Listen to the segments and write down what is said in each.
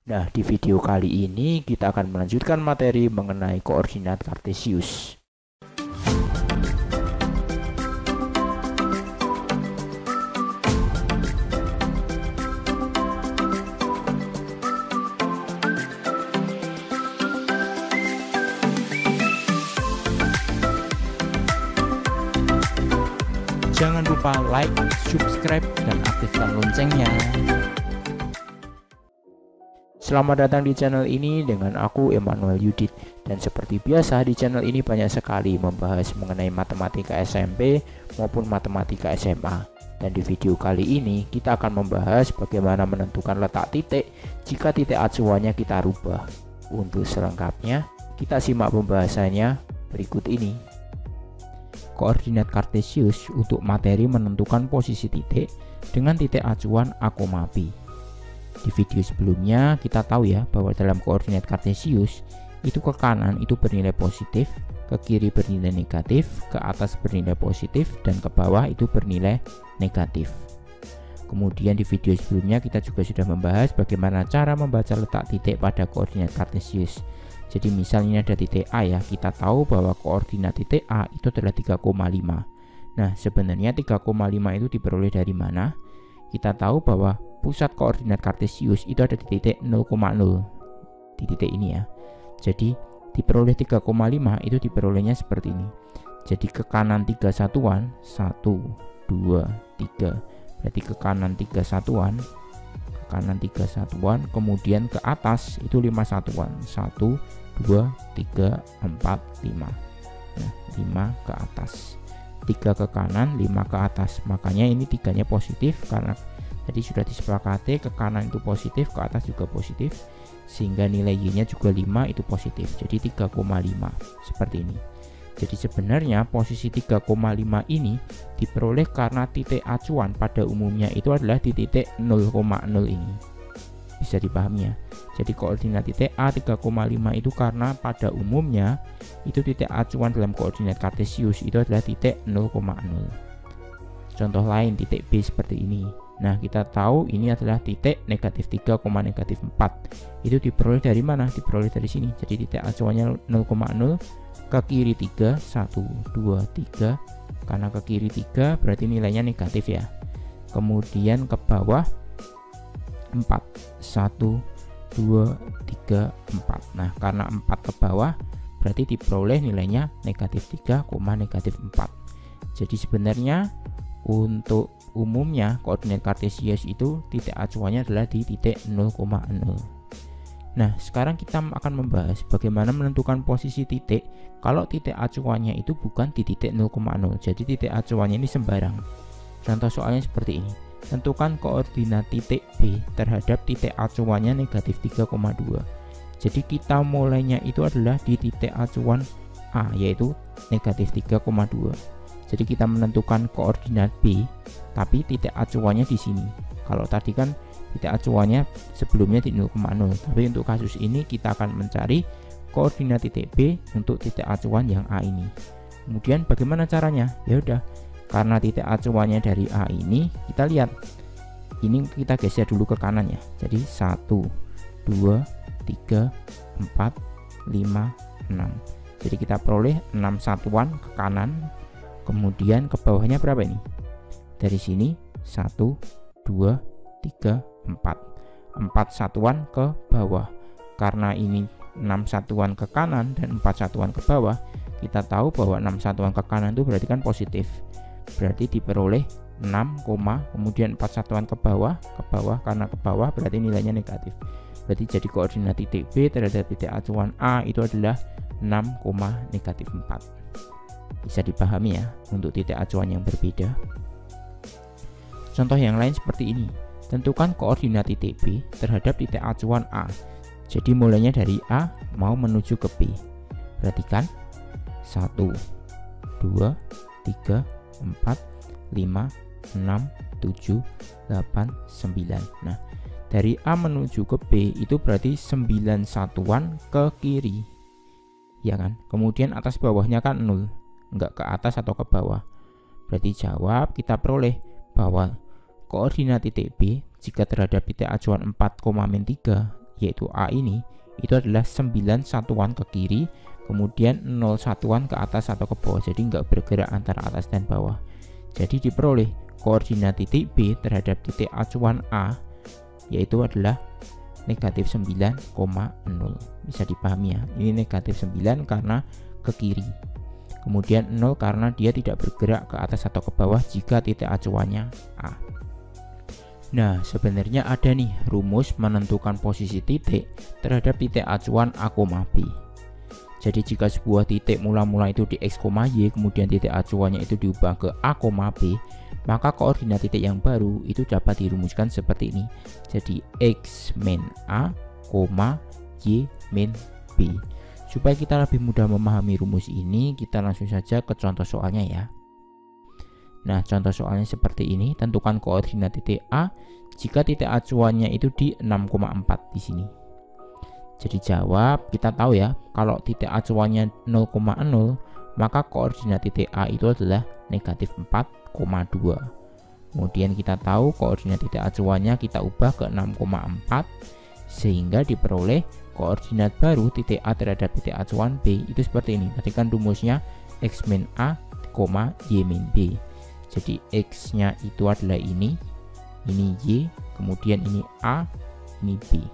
Nah, di video kali ini kita akan melanjutkan materi mengenai koordinat kartesius. Jangan lupa like, subscribe, dan aktifkan loncengnya. Selamat datang di channel ini dengan aku Emmanuel Yudit. Dan seperti biasa di channel ini banyak sekali membahas mengenai matematika SMP maupun matematika SMA. Dan di video kali ini kita akan membahas bagaimana menentukan letak titik jika titik acuannya kita rubah. Untuk selengkapnya kita simak pembahasannya berikut ini. Koordinat kartesius untuk materi menentukan posisi titik dengan titik acuan A, B. Di video sebelumnya kita tahu ya bahwa dalam koordinat kartesius itu ke kanan itu bernilai positif, ke kiri bernilai negatif, ke atas bernilai positif, dan ke bawah itu bernilai negatif. Kemudian di video sebelumnya kita juga sudah membahas bagaimana cara membaca letak titik pada koordinat kartesius. Jadi misalnya ada titik A ya, kita tahu bahwa koordinat titik A itu adalah 3,5. Nah sebenarnya 3,5 itu diperoleh dari mana? Kita tahu bahwa pusat koordinat kartesius itu ada di titik 0,0 di titik ini ya. Jadi diperoleh 3,5 itu diperolehnya seperti ini. Jadi ke kanan 3 satuan 1, 2, 3. Berarti ke kanan 3 satuan, ke kanan 3 satuan, kemudian ke atas itu 5 satuan 1, 2, 3, 4, 5. Nah, 5 ke atas, 3 ke kanan, 5 ke atas. Makanya ini tiganya positif karena tadi sudah disepakati ke kanan itu positif, ke atas juga positif, sehingga nilai Y-nya juga 5 itu positif. Jadi 3,5 seperti ini. Jadi sebenarnya posisi 3,5 ini diperoleh karena titik acuan pada umumnya itu adalah di titik 0,0 ini. Bisa dipahami ya. Jadi koordinat titik A 3,5 itu karena pada umumnya itu titik acuan dalam koordinat kartesius itu adalah titik 0,0. Contoh lain titik B seperti ini. Nah kita tahu ini adalah titik negatif 3, negatif 4. Itu diperoleh dari mana? Diperoleh dari sini. Jadi titik acuannya 0,0, ke kiri 3, 1, 2, 3. Karena ke kiri 3 berarti nilainya negatif ya. Kemudian ke bawah 4, 1, 2, 3, 4. Nah karena 4 ke bawah berarti diperoleh nilainya negatif 3, negatif 4. Jadi sebenarnya untuk umumnya koordinat kartesius itu titik acuannya adalah di titik 0,0. Nah sekarang kita akan membahas bagaimana menentukan posisi titik kalau titik acuannya itu bukan di titik 0,0. Jadi titik acuannya ini sembarang. Contoh soalnya seperti ini. Tentukan koordinat titik B terhadap titik acuannya negatif 3,2. Jadi kita mulainya itu adalah di titik acuan A yaitu negatif 3,2. Jadi kita menentukan koordinat B tapi titik acuannya di sini. Kalau tadi kan titik acuannya sebelumnya di 0,0, tapi untuk kasus ini kita akan mencari koordinat titik B untuk titik acuan yang A ini. Kemudian bagaimana caranya? Ya udah, karena titik acuannya dari A ini, kita lihat ini kita geser dulu ke kanan ya. Jadi 1, 2, 3, 4, 5, 6. Jadi kita peroleh 6 satuan ke kanan. Kemudian ke bawahnya berapa ini? Dari sini 1, 2, 3, 4 satuan ke bawah. Karena ini 6 satuan ke kanan dan 4 satuan ke bawah, kita tahu bahwa 6 satuan ke kanan itu berarti kan positif. Berarti diperoleh 6, kemudian 4 satuan ke bawah karena ke bawah berarti nilainya negatif. Berarti jadi koordinat titik B terhadap titik acuan A itu adalah 6, negatif 4. Bisa dipahami ya untuk titik acuan yang berbeda. Contoh yang lain seperti ini. Tentukan koordinat titik B terhadap titik acuan A. Jadi mulainya dari A mau menuju ke B. Perhatikan 1, 2, 3, 4, 5, 6, 7, 8, 9. Nah dari A menuju ke B itu berarti 9 satuan ke kiri ya kan. Kemudian atas bawahnya kan 0, enggak ke atas atau ke bawah. Berarti jawab kita peroleh bahwa koordinat titik B jika terhadap titik acuan 4,-3 yaitu A ini, itu adalah 9 satuan ke kiri, kemudian 0 satuan ke atas atau ke bawah, jadi nggak bergerak antara atas dan bawah. Jadi diperoleh koordinat titik B terhadap titik acuan A yaitu adalah negatif 9,0. Bisa dipahami ya, ini negatif 9 karena ke kiri, kemudian 0 karena dia tidak bergerak ke atas atau ke bawah jika titik acuannya A. Nah, sebenarnya ada nih rumus menentukan posisi titik terhadap titik acuan A, B. Jadi jika sebuah titik mula-mula itu di X, Y, kemudian titik acuannya itu diubah ke A, B, maka koordinat titik yang baru itu dapat dirumuskan seperti ini. Jadi X min A, Y min B. Supaya kita lebih mudah memahami rumus ini, kita langsung saja ke contoh soalnya ya. Nah, contoh soalnya seperti ini. Tentukan koordinat titik A jika titik acuannya itu di 6,4 di sini. Jadi jawab, kita tahu ya, kalau titik acuannya 0,0, maka koordinat titik A itu adalah negatif 4,2. Kemudian kita tahu koordinat titik acuannya kita ubah ke 6,4 sehingga diperoleh koordinat baru titik A terhadap titik acuan B itu seperti ini. Tadi kan rumusnya X min A, Y min B. Jadi X nya itu adalah ini Y, kemudian ini A, ini B.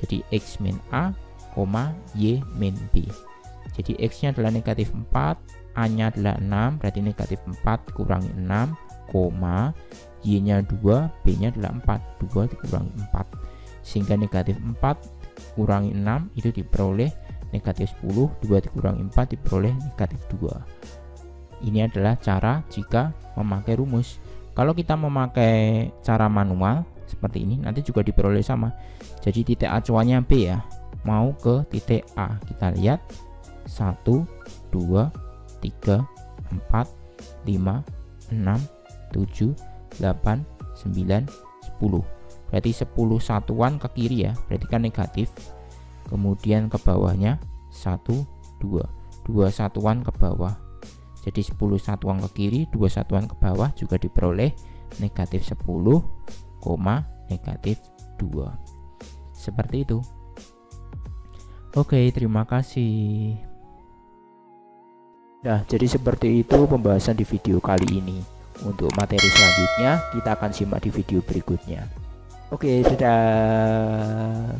Jadi X min A, Y min B. Jadi X nya adalah negatif 4, A nya adalah 6, berarti negatif 4 kurangi 6, Y nya 2, B nya adalah 4, 2 dikurangi 4. Sehingga negatif 4 kurangi 6 itu diperoleh negatif 10, 2 dikurangi 4 diperoleh negatif 2. Ini adalah cara jika memakai rumus. Kalau kita memakai cara manual seperti ini, nanti juga diperoleh sama. Jadi titik acuannya B ya, mau ke titik A. Kita lihat 1, 2, 3, 4, 5, 6, 7, 8, 9, 10. Berarti 10 satuan ke kiri ya, berarti kan negatif. Kemudian ke bawahnya 1, 2 satuan ke bawah. Jadi 10 satuan ke kiri, 2 satuan ke bawah juga diperoleh negatif 10, negatif 2. Seperti itu. Oke, terima kasih. Nah, jadi seperti itu pembahasan di video kali ini. Untuk materi selanjutnya kita akan simak di video berikutnya. Oke, dadah.